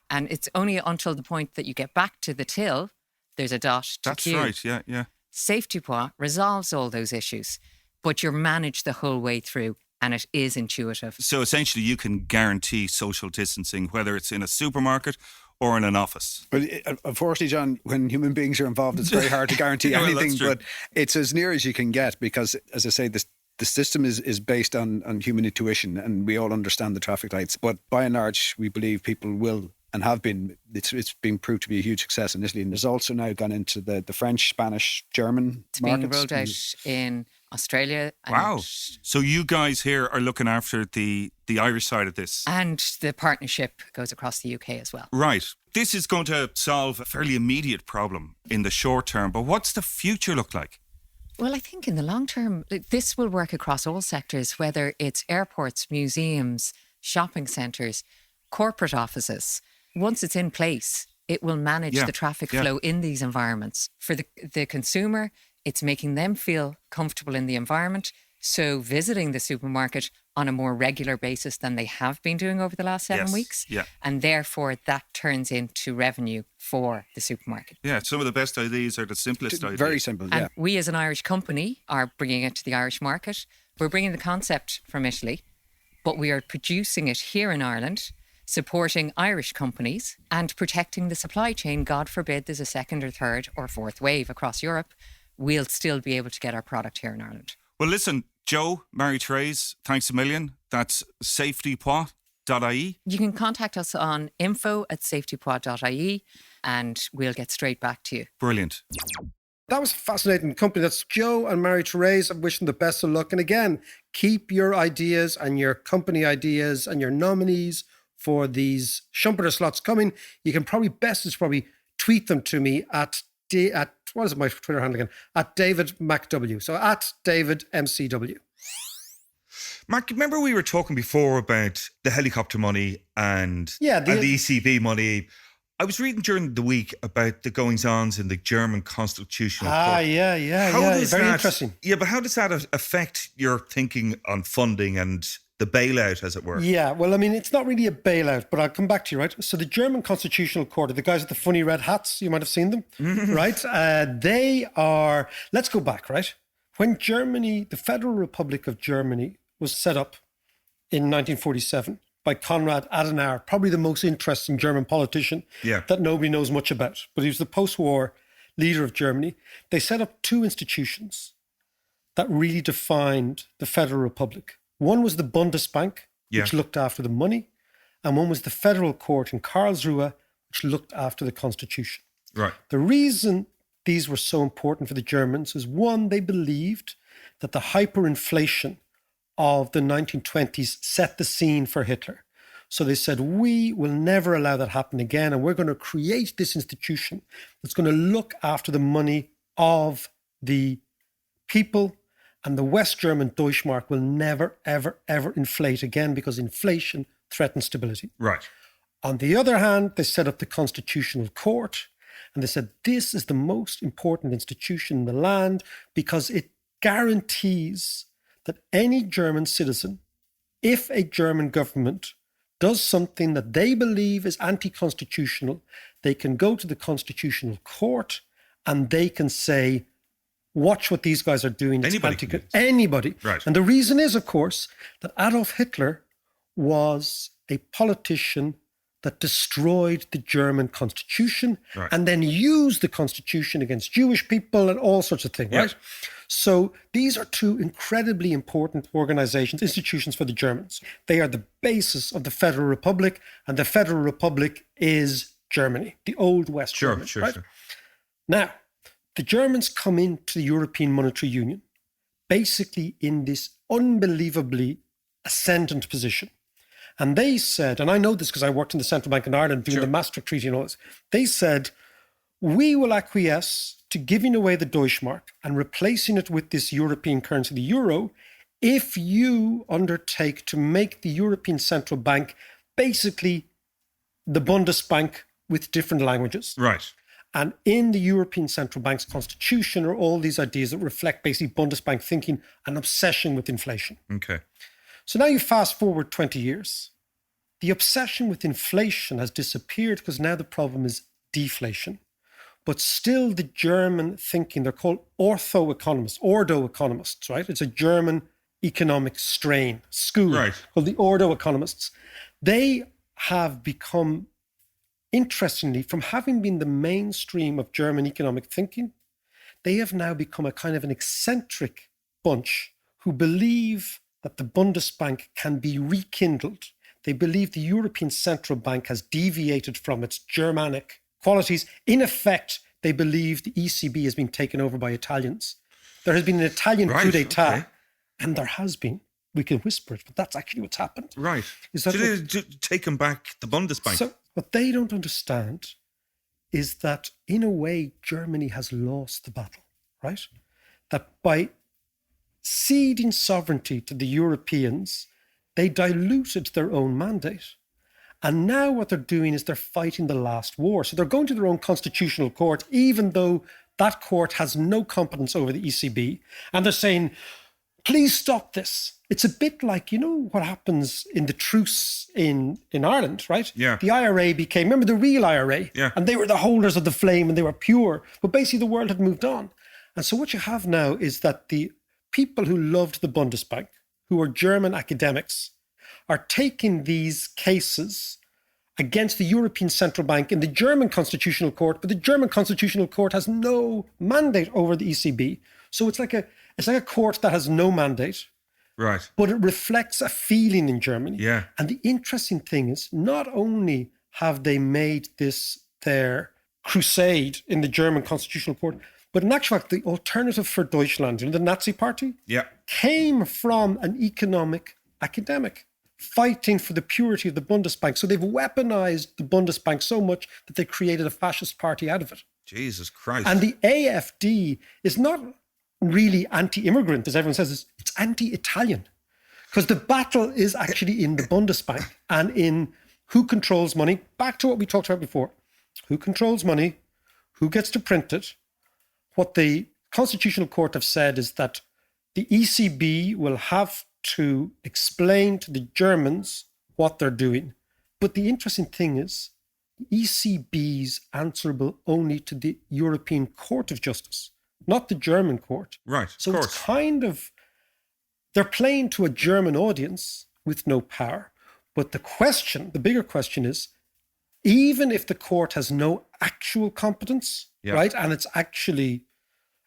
[SPEAKER 10] and it's only until the point that you get back to the till, there's a dot to queue.
[SPEAKER 7] That's right, yeah.
[SPEAKER 10] Safety Paw resolves all those issues, but you're managed the whole way through. And it is intuitive.
[SPEAKER 7] So essentially you can guarantee social distancing, whether it's in a supermarket or in an office.
[SPEAKER 9] But unfortunately, John, when human beings are involved, it's very hard to guarantee
[SPEAKER 7] Well,
[SPEAKER 9] anything,
[SPEAKER 7] that's true.
[SPEAKER 9] but it's as near as you can get because, as I say, the system is based on human intuition and we all understand the traffic lights. But by and large, we believe people will and have been, it's been proved to be a huge success in Italy. And there's also now gone into the French, Spanish, German
[SPEAKER 10] it's
[SPEAKER 9] markets.
[SPEAKER 10] being rolled out in Australia.
[SPEAKER 7] Wow. So you guys here are looking after the Irish side of this.
[SPEAKER 10] And the partnership goes across the UK as well.
[SPEAKER 7] Right. This is going to solve a fairly immediate problem in the short term, but what's the future look like?
[SPEAKER 10] Well, I think in the long term, this will work across all sectors, whether it's airports, museums, shopping centres, corporate offices. Once it's in place, it will manage the traffic flow in these environments. For the consumer, it's making them feel comfortable in the environment. So visiting the supermarket on a more regular basis than they have been doing over the last 7 weeks.
[SPEAKER 7] Yeah.
[SPEAKER 10] And therefore, that turns into revenue for the supermarket.
[SPEAKER 7] Yeah, some of the best ideas are the simplest ideas.
[SPEAKER 9] Very simple, yeah.
[SPEAKER 10] And we as an Irish company are bringing it to the Irish market. We're bringing the concept from Italy, but we are producing it here in Ireland, supporting Irish companies and protecting the supply chain. God forbid there's a second or third or fourth wave across Europe. We'll still be able to get our product here in Ireland.
[SPEAKER 7] Well, listen, Joe, Mary-Therese, thanks a million. That's safetypaw.ie.
[SPEAKER 10] You can contact us on info@safetypaw.ie and we'll get straight back to you.
[SPEAKER 7] Brilliant.
[SPEAKER 6] That was a fascinating company. That's Joe and Mary-Therese. I'm wishing the best of luck. And again, keep your ideas and your company ideas and your nominees for these Schumpeter slots coming. You can probably tweet them to me at what is my Twitter handle again? At David MacW. So at David MCW.
[SPEAKER 7] Mark, remember we were talking before about the helicopter money and the ECB money. I was reading during the week about the goings-ons in the German constitutional court.
[SPEAKER 6] Yeah. Very interesting.
[SPEAKER 7] Yeah, but how does that affect your thinking on funding and the bailout, as it were?
[SPEAKER 6] Yeah, well, I mean, it's not really a bailout, but I'll come back to you, right? So the German Constitutional Court, the guys with the funny red hats, you might have seen them, right? They are, let's go back, right? When Germany, the Federal Republic of Germany, was set up in 1947 by Konrad Adenauer, probably the most interesting German politician that nobody knows much about. But he was the post-war leader of Germany. They set up two institutions that really defined the Federal Republic. One was the Bundesbank, which looked after the money, and one was the Federal Court in Karlsruhe, which looked after the constitution.
[SPEAKER 7] Right.
[SPEAKER 6] The reason these were so important for the Germans is, one, they believed that the hyperinflation of the 1920s set the scene for Hitler. So they said, we will never allow that happen again, and we're going to create this institution that's going to look after the money of the people, and the West German Deutschmark will never, ever, ever inflate again, because inflation threatens stability.
[SPEAKER 7] Right.
[SPEAKER 6] On the other hand, they set up the Constitutional Court, and they said, this is the most important institution in the land because it guarantees that any German citizen, if a German government does something that they believe is anti-constitutional, they can go to the Constitutional Court and they can say, watch what these guys are doing. Anybody.
[SPEAKER 7] Right.
[SPEAKER 6] And the reason is, of course, that Adolf Hitler was a politician that destroyed the German constitution and then used the constitution against Jewish people and all sorts of things, right? So these are two incredibly important organizations, institutions for the Germans. They are the basis of the Federal Republic, and the Federal Republic is Germany, the old West Germany. Sure. Now, the Germans come into the European Monetary Union basically in this unbelievably ascendant position. And they said, and I know this because I worked in the Central Bank in Ireland doing the Maastricht Treaty and all this, they said, we will acquiesce to giving away the Deutschmark and replacing it with this European currency, the euro, if you undertake to make the European Central Bank basically the Bundesbank with different languages.
[SPEAKER 7] Right.
[SPEAKER 6] And in the European Central Bank's constitution are all these ideas that reflect basically Bundesbank thinking, an obsession with inflation.
[SPEAKER 7] Okay.
[SPEAKER 6] So now you fast forward 20 years. The obsession with inflation has disappeared because now the problem is deflation. But still the German thinking, they're called ordo economists, right? It's a German economic school called the ordo economists. They have become, interestingly, from having been the mainstream of German economic thinking, they have now become a kind of an eccentric bunch who believe that the Bundesbank can be rekindled. They believe the European Central Bank has deviated from its Germanic qualities. In effect, they believe the ECB has been taken over by Italians. There has been an Italian coup d'etat, and there has been. We can whisper it, but that's actually what's happened.
[SPEAKER 7] Right.
[SPEAKER 6] Is that
[SPEAKER 7] taken back the Bundesbank?
[SPEAKER 6] So what they don't understand is that, in a way, Germany has lost the battle, right? That by ceding sovereignty to the Europeans, they diluted their own mandate. And now what they're doing is they're fighting the last war. So they're going to their own constitutional court, even though that court has no competence over the ECB. And they're saying, please stop this. It's a bit like, you know, what happens in the truce in Ireland, right?
[SPEAKER 7] Yeah.
[SPEAKER 6] The IRA became, remember the real IRA?
[SPEAKER 7] Yeah.
[SPEAKER 6] And they were the holders of the flame and they were pure. But basically the world had moved on. And so what you have now is that the people who loved the Bundesbank, who are German academics, are taking these cases against the European Central Bank in the German Constitutional Court, but the German Constitutional Court has no mandate over the ECB. So it's like a court that has no mandate.
[SPEAKER 7] Right.
[SPEAKER 6] But it reflects a feeling in Germany.
[SPEAKER 7] Yeah.
[SPEAKER 6] And the interesting thing is, not only have they made this their crusade in the German Constitutional Court, but in actual fact, the Alternative for Deutschland, the Nazi party, came from an economic academic fighting for the purity of the Bundesbank. So they've weaponized the Bundesbank so much that they created a fascist party out of it.
[SPEAKER 7] Jesus Christ.
[SPEAKER 6] And the AfD is not really anti-immigrant, as everyone says, it's anti-Italian. Because the battle is actually in the Bundesbank and in who controls money. Back to what we talked about before. Who controls money? Who gets to print it? What the Constitutional Court have said is that the ECB will have to explain to the Germans what they're doing. But the interesting thing is, the ECB's answerable only to the European Court of Justice, not the German court.
[SPEAKER 7] Right.
[SPEAKER 6] So it's kind of they're playing to a German audience with no power. But the bigger question is, even if the court has no actual competence, right? And it's actually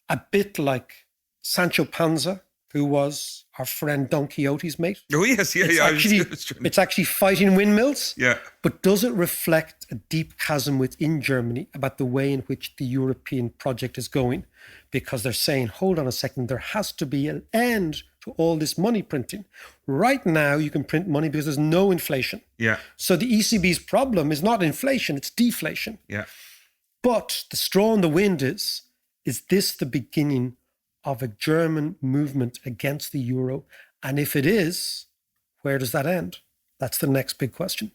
[SPEAKER 6] a bit like Sancho Panza, who was our friend Don Quixote's mate.
[SPEAKER 7] Oh, yes, yeah,
[SPEAKER 6] It's actually fighting windmills.
[SPEAKER 7] Yeah.
[SPEAKER 6] But does it reflect a deep chasm within Germany about the way in which the European project is going? Because they're saying, hold on a second, there has to be an end to all this money printing. Right now, you can print money because there's no inflation.
[SPEAKER 7] Yeah.
[SPEAKER 6] So the ECB's problem is not inflation, it's deflation.
[SPEAKER 7] Yeah.
[SPEAKER 6] But the straw in the wind is this the beginning of a German movement against the euro? And if it is, where does that end? That's the next big question.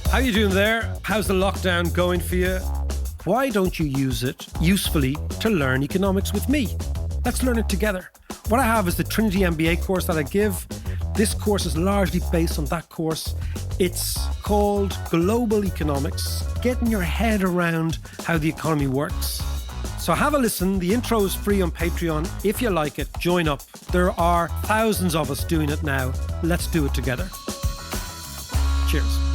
[SPEAKER 6] How you doing there? How's the lockdown going for you? Why don't you use it usefully to learn economics with me? Let's learn it together. What I have is the Trinity MBA course that I give. This course is largely based on that course. It's called Global Economics, getting your head around how the economy works. So have a listen. The intro is free on Patreon. If you like it, join up. There are thousands of us doing it now. Let's do it together. Cheers.